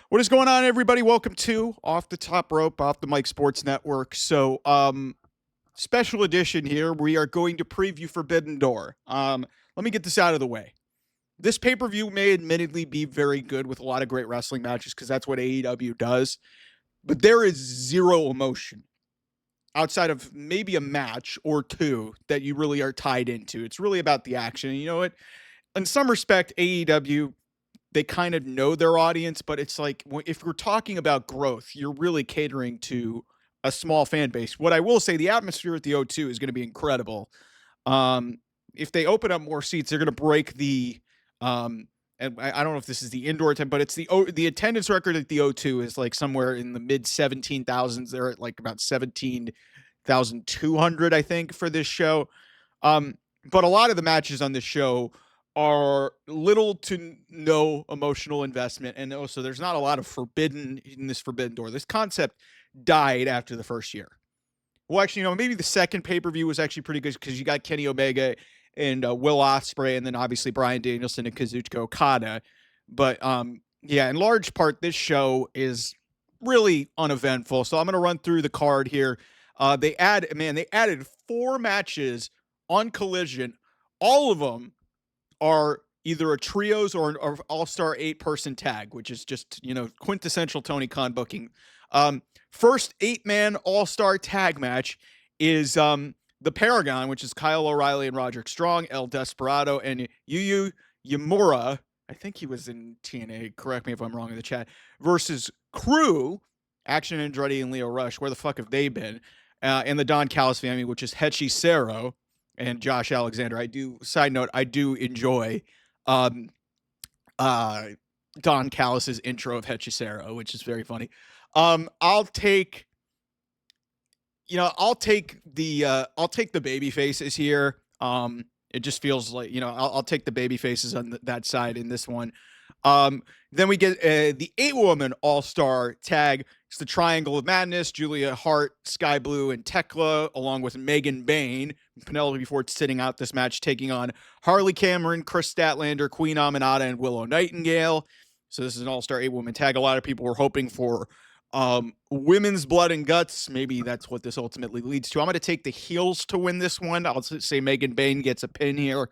What is going on, everybody? Welcome to Off the Top Rope, off the Mike Sports Network. Special edition here. We are going to preview Forbidden Door. Let me get this out of the way. This pay-per-view may admittedly be very good with a lot of great wrestling matches because that's what AEW does, but there is zero emotion outside of maybe a match or two that you really are tied into. It's really about the action. And you know what? In some respect, AEW, they kind of know their audience, but it's like if we're talking about growth, you're really catering to a small fan base. What I will say, the atmosphere at the O2 is going to be incredible. If they open up more seats, they're going to break the and I don't know if this is the indoor time, but it's the attendance record at the O2 is like somewhere in the mid 17,000s. They're at like about 17,200, I think, for this show. But a lot of the matches on this show are little to no emotional investment, and also there's not a lot of forbidden in this Forbidden Door. This concept died after the first year. Well, actually, maybe the second pay-per-view was actually pretty good because you got Kenny Omega and Will Ospreay, and then obviously Bryan Danielson and Kazuchika Okada. But yeah, in large part, this show is really uneventful. So I'm going to run through the card here. They added 4 matches on Collision. All of them are either a trios or an all-star 8-person tag, which is just, quintessential Tony Khan booking. First 8-man all-star tag match is the Paragon, which is Kyle O'Reilly and Roderick Strong, El Desperado, and Yuya Yamura. I think he was in TNA. Correct me if I'm wrong in the chat. Versus Crew, Action Andretti and Leo Rush. Where the fuck have they been? And the Don Callis family, which is Hechicero and Josh Alexander. Side note, I do enjoy Don Callis's intro of Hechicero, which is very funny. I'll take the baby faces here. It just feels like, I'll take the baby faces on that side in this one. Then we get the 8-woman all-star tag. It's the Triangle of Madness, Julia Hart, Sky Blue, and Tekla, along with Megan Bayne. Penelope Ford sitting out this match, taking on Harley Cameron, Chris Statlander, Queen Aminata, and Willow Nightingale. So this is an all-star 8-woman tag. A lot of people were hoping for women's blood and guts. Maybe that's what this ultimately leads to. I'm going to take the heels to win this one. I'll say Megan Bayne gets a pin here.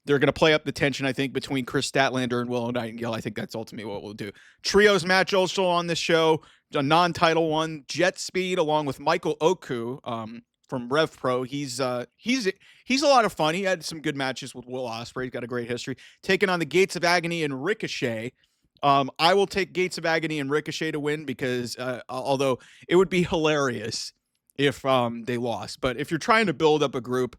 They're going to play up the tension, I think, between Chris Statlander and Willow Nightingale. I think that's ultimately what we'll do. Trios match also on this show, a non-title one, Jet Speed, along with Michael Oku from Rev Pro. He's a lot of fun. He had some good matches with Will Ospreay. He's got a great history. Taking on the Gates of Agony and Ricochet. I will take Gates of Agony and Ricochet to win because although it would be hilarious if they lost, but if you're trying to build up a group,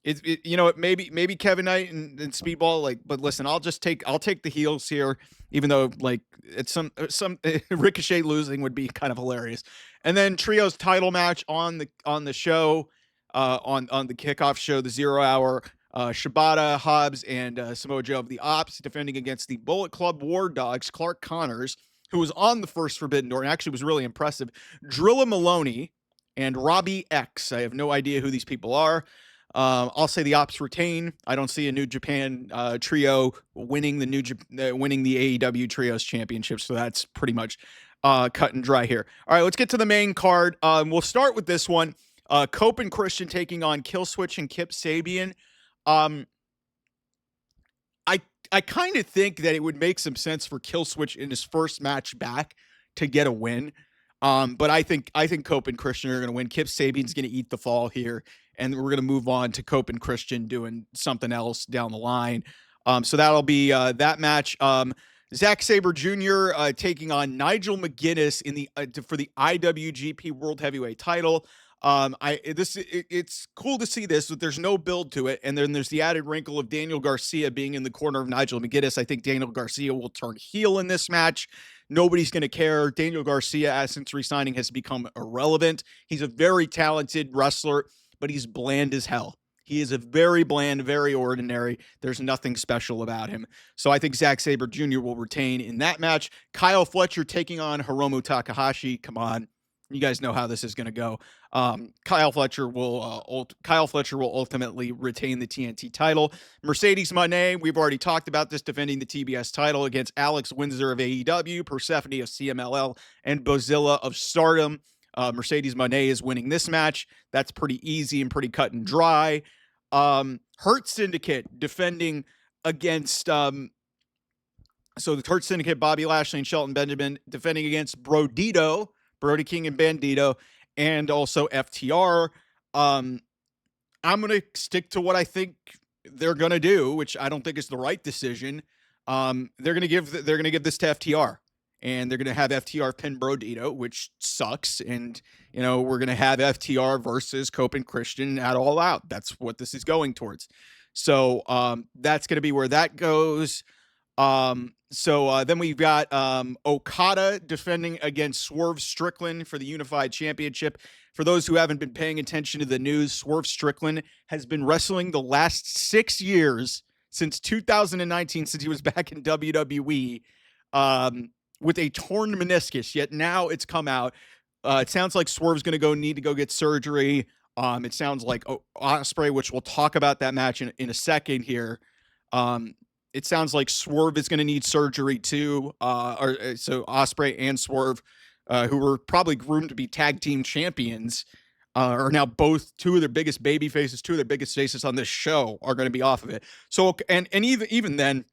maybe Kevin Knight and Speedball, but listen, I'll take the heels here, even though it's some Ricochet losing would be kind of hilarious. And then trios title match on the show, on the kickoff show, the 0 hour. Shibata, Hobbs, and Samoa Joe of the Ops defending against the Bullet Club War Dogs, Clark Connors, who was on the first Forbidden Door and actually was really impressive, Drilla Maloney, and Robbie X. I have no idea who these people are. I'll say the Ops retain. I don't see a New Japan trio winning the AEW Trios Championship, so that's pretty much cut and dry here. All right, let's get to the main card. We'll start with this one. Cope and Christian taking on Killswitch and Kip Sabian. I kind of think that it would make some sense for Killswitch in his first match back to get a win. But I think Cope and Christian are going to win. Kip Sabian's going to eat the fall here, and we're going to move on to Cope and Christian doing something else down the line. So that'll be that match. Zack Sabre Jr. Taking on Nigel McGuinness for the IWGP World Heavyweight title. It's cool to see this, but there's no build to it. And then there's the added wrinkle of Daniel Garcia being in the corner of Nigel McGuinness. I think Daniel Garcia will turn heel in this match. Nobody's going to care. Daniel Garcia, since resigning, has become irrelevant. He's a very talented wrestler, but he's bland as hell. He is a very bland, very ordinary. There's nothing special about him. So I think Zack Sabre Jr. will retain in that match. Kyle Fletcher taking on Hiromu Takahashi. Come on. You guys know how this is going to go. Kyle Fletcher will ultimately retain the TNT title. Mercedes Moné, we've already talked about this, defending the TBS title against Alex Windsor of AEW, Persephone of CMLL, and Bozilla of Stardom. Mercedes Moné is winning this match. That's pretty easy and pretty cut and dry. Hurt Syndicate defending against so the Hurt Syndicate, Bobby Lashley and Shelton Benjamin, defending against Brody King and Bandito, and also FTR. I'm going to stick to what I think they're going to do, which I don't think is the right decision. They're going to give this to FTR, and they're going to have FTR pin Brodito, which sucks. And, we're going to have FTR versus Cope and Christian at All Out. That's what this is going towards. So that's going to be where that goes. Then we've got Okada defending against Swerve Strickland for the Unified Championship. For those who haven't been paying attention to the news, Swerve Strickland has been wrestling the last 6 years, since 2019, since he was back in WWE, with a torn meniscus, yet now it's come out. It sounds like Swerve's going to need to go get surgery. It sounds like Ospreay, which we'll talk about that match in a second here. It sounds like Swerve is going to need surgery too. So Ospreay and Swerve, who were probably groomed to be tag team champions, are now both two of their biggest baby faces, two of their biggest faces on this show are going to be off of it. So, and even then,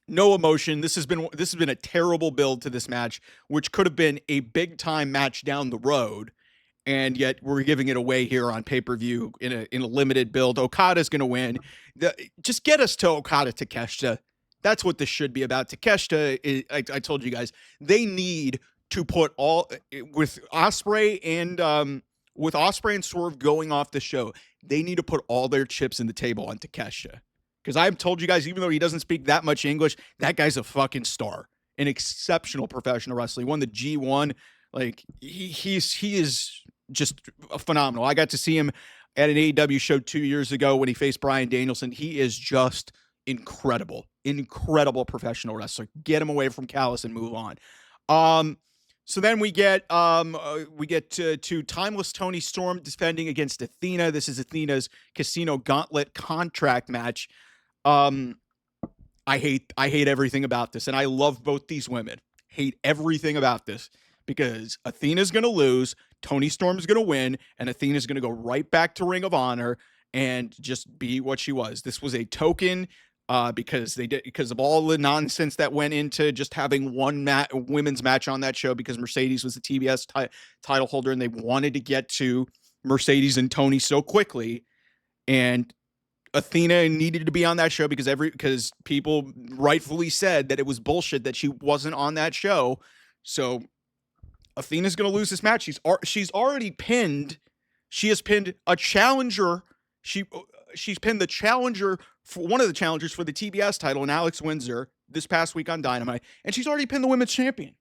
no emotion. This has been a terrible build to this match, which could have been a big time match down the road. And yet we're giving it away here on pay-per-view in a limited build. Okada's going to win. Just get us to Okada Takeshita. That's what this should be about. Takeshita, I told you guys, they need to put all, with Ospreay and Swerve going off the show, they need to put all their chips in the table on Takeshita. Because I've told you guys, even though he doesn't speak that much English, that guy's a fucking star. An exceptional professional wrestler. He won the G1. Like, he is just phenomenal. I got to see him at an AEW show 2 years ago when he faced Bryan Danielson. He is just incredible professional wrestler. Get him away from Callis and move on. So then we get to Timeless Toni Storm defending against Athena. This is Athena's Casino Gauntlet contract match. I hate everything about this, and I love both these women. Hate everything about this. Because Athena's going to lose, Toni Storm's going to win, and Athena's going to go right back to Ring of Honor and just be what she was. This was a token because of all the nonsense that went into just having one women's match on that show, because Mercedes was the TBS title holder and they wanted to get to Mercedes and Toni so quickly. And Athena needed to be on that show because people rightfully said that it was bullshit that she wasn't on that show. So Athena's going to lose this match. She's already pinned. She has pinned a challenger. She's pinned the challenger for one of the challengers for the TBS title, and Alex Windsor, this past week on Dynamite, and she's already pinned the women's champion.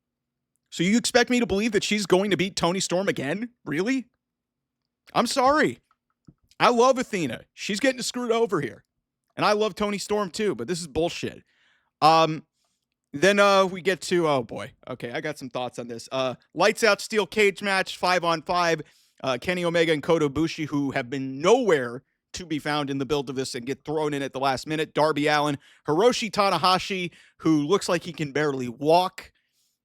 So you expect me to believe that she's going to beat Toni Storm again? Really? I'm sorry. I love Athena. She's getting screwed over here. And I love Toni Storm too, but this is bullshit. Then we get to, oh boy. Okay, I got some thoughts on this. Lights Out Steel Cage match, 5-on-5. Kenny Omega and Kota Ibushi, who have been nowhere to be found in the build of this and get thrown in at the last minute. Darby Allin, Hiroshi Tanahashi, who looks like he can barely walk,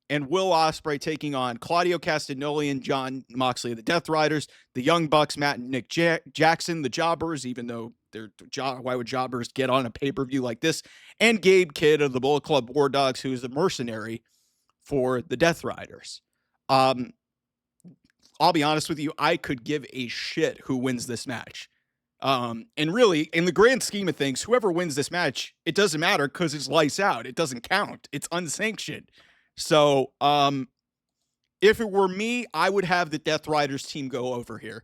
and Will Ospreay taking on Claudio Castagnoli and Jon Moxley of the Death Riders, the Young Bucks, Matt and Nick Jackson, the Jobbers, even though why would Jobbers get on a pay-per-view like this, and Gabe Kidd of the Bullet Club War Dogs, who is a mercenary for the Death Riders. I'll be honest with you, I could give a shit who wins this match. And really, in the grand scheme of things, whoever wins this match, it doesn't matter because it's lights out. It doesn't count. It's unsanctioned. So, if it were me, I would have the Death Riders team go over here.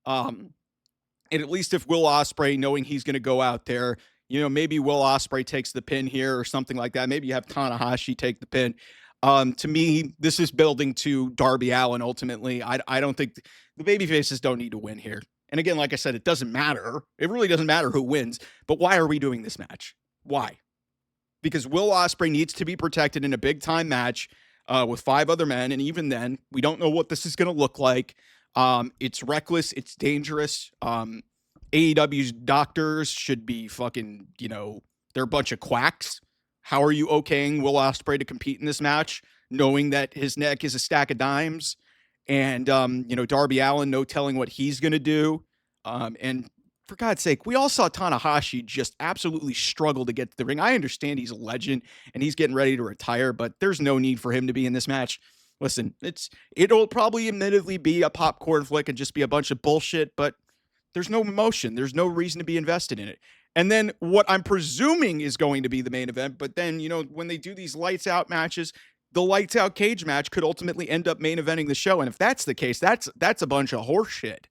And at least if Will Ospreay, knowing he's going to go out there, maybe Will Ospreay takes the pin here or something like that. Maybe you have Tanahashi take the pin. To me, this is building to Darby Allin ultimately. I don't think the babyfaces don't need to win here. And again, like I said, it doesn't matter. It really doesn't matter who wins. But why are we doing this match? Why? Because Will Ospreay needs to be protected in a big-time match. with 5 other men, and even then, we don't know what this is going to look like. It's reckless, it's dangerous. AEW's doctors should be fucking, they're a bunch of quacks. How are you okaying Will Ospreay to compete in this match, knowing that his neck is a stack of dimes? And, Darby Allin, no telling what he's going to do. And for God's sake, we all saw Tanahashi just absolutely struggle to get to the ring. I understand he's a legend and he's getting ready to retire, but there's no need for him to be in this match. Listen, it'll probably admittedly be a popcorn flick and just be a bunch of bullshit, but there's no emotion. There's no reason to be invested in it. And then what I'm presuming is going to be the main event, but then, when they do these lights out matches, the lights out cage match could ultimately end up main eventing the show. And if that's the case, that's a bunch of horse shit.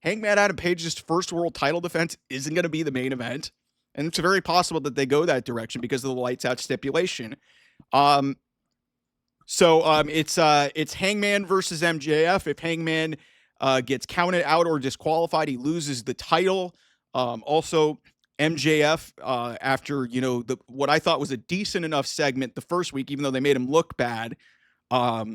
Hangman Adam Page's first world title defense isn't going to be the main event. And it's very possible that they go that direction because of the lights out stipulation. It's Hangman versus MJF. If Hangman gets counted out or disqualified, he loses the title. Also, MJF, after, what I thought was a decent enough segment the first week, even though they made him look bad, now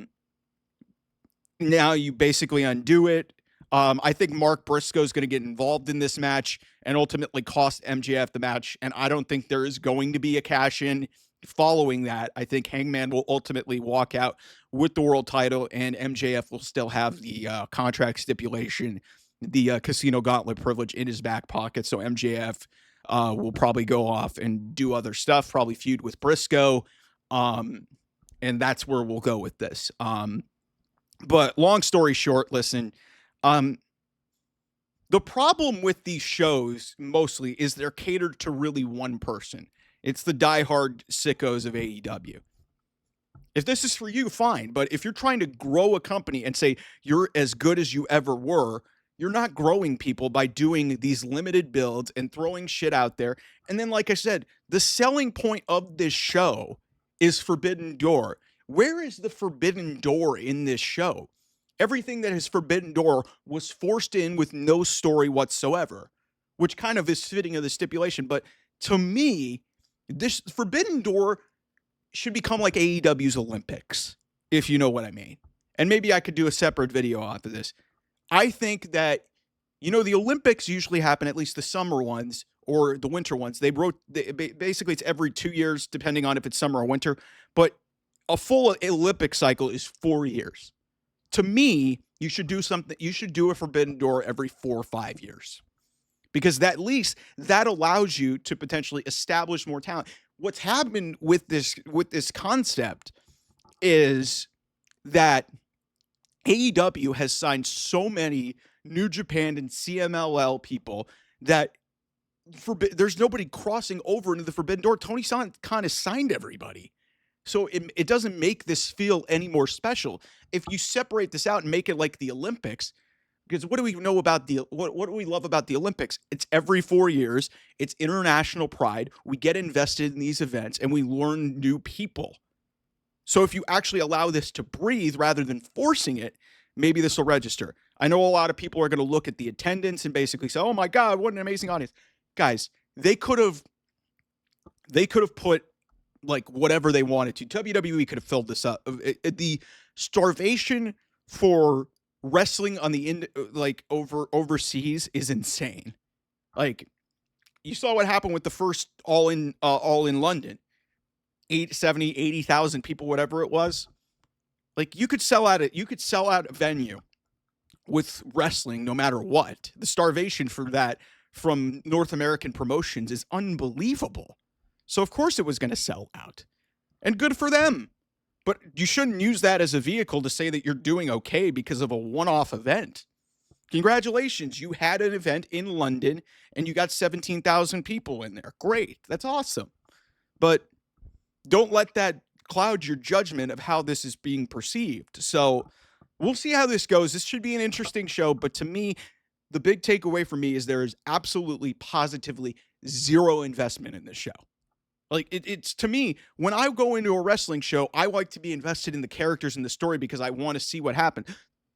you basically undo it. I think Mark Briscoe is going to get involved in this match and ultimately cost MJF the match, and I don't think there is going to be a cash-in following that. I think Hangman will ultimately walk out with the world title, and MJF will still have the contract stipulation, the casino gauntlet privilege in his back pocket, so MJF will probably go off and do other stuff, probably feud with Briscoe, and that's where we'll go with this. But long story short, listen, the problem with these shows mostly is they're catered to really one person. It's the diehard sickos of AEW. If this is for you, fine. But if you're trying to grow a company and say you're as good as you ever were, you're not growing people by doing these limited builds and throwing shit out there. And then, like I said, the selling point of this show is Forbidden Door. Where is the Forbidden Door in this show? Everything that is Forbidden Door was forced in with no story whatsoever, which kind of is fitting of the stipulation. But to me, this Forbidden Door should become like AEW's Olympics, if you know what I mean. And maybe I could do a separate video off of this. I think that, the Olympics usually happen, at least the summer ones or the winter ones. Basically, it's every 2 years, depending on if it's summer or winter. But a full Olympic cycle is 4 years. To me, you should do something. You should do a Forbidden Door every 4 or 5 years, because at least that allows you to potentially establish more talent. What's happened with this concept is that AEW has signed so many New Japan and CMLL people that there's nobody crossing over into the Forbidden Door. Tony Khan kind of signed everybody. So it doesn't make this feel any more special. If you separate this out and make it like the Olympics, because what do we know about what do we love about the Olympics? It's every 4 years. It's international pride. We get invested in these events and we learn new people. So if you actually allow this to breathe rather than forcing it, maybe this will register. I know a lot of people are going to look at the attendance and basically say, "Oh my God, what an amazing audience." Guys, they could have put like whatever they wanted to. WWE could have filled this up. The starvation for wrestling on the overseas is insane. Like, you saw what happened with the first all in London. 80,000 people, whatever it was. Like, you could sell out a venue with wrestling no matter what. The starvation for that from North American promotions is unbelievable. So of course it was going to sell out. And good for them. But you shouldn't use that as a vehicle to say that you're doing okay because of a one-off event. Congratulations, you had an event in London and you got 17,000 people in there. Great, that's awesome. But don't let that cloud your judgment of how this is being perceived. So we'll see how this goes. This should be an interesting show, but to me, the big takeaway for me is there is absolutely, positively zero investment in this show. Like, it's to me, when I go into a wrestling show, I like to be invested in the characters and the story because I want to see what happened.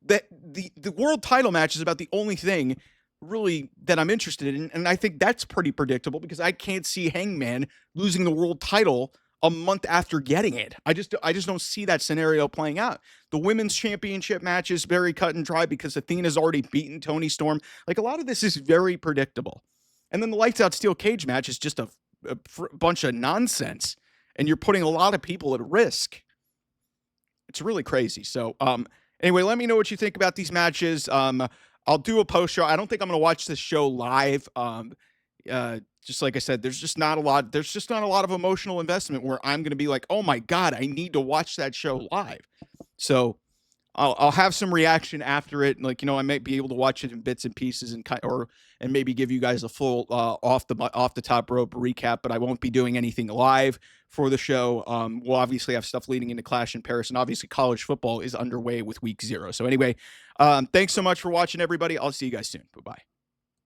The world title match is about the only thing really that I'm interested in, and I think that's pretty predictable because I can't see Hangman losing the world title a month after getting it. I just don't see that scenario playing out. The women's championship match is very cut and dry because Athena's already beaten Toni Storm. Like, a lot of this is very predictable. And then the lights out steel cage match is just a bunch of nonsense, and you're putting a lot of people at risk. It's really crazy. So, anyway, let me know what you think about these matches. I'll do a post show. I don't think I'm going to watch this show live. Just like I said, there's just not a lot of emotional investment where I'm going to be like, oh my God, I need to watch that show live. So I'll have some reaction after it. Like, I might be able to watch it in bits and pieces and maybe give you guys a full off the top rope recap, but I won't be doing anything live for the show. We'll obviously have stuff leading into Clash in Paris, and obviously college football is underway with week 0. So anyway, thanks so much for watching, everybody. I'll see you guys soon. Bye-bye.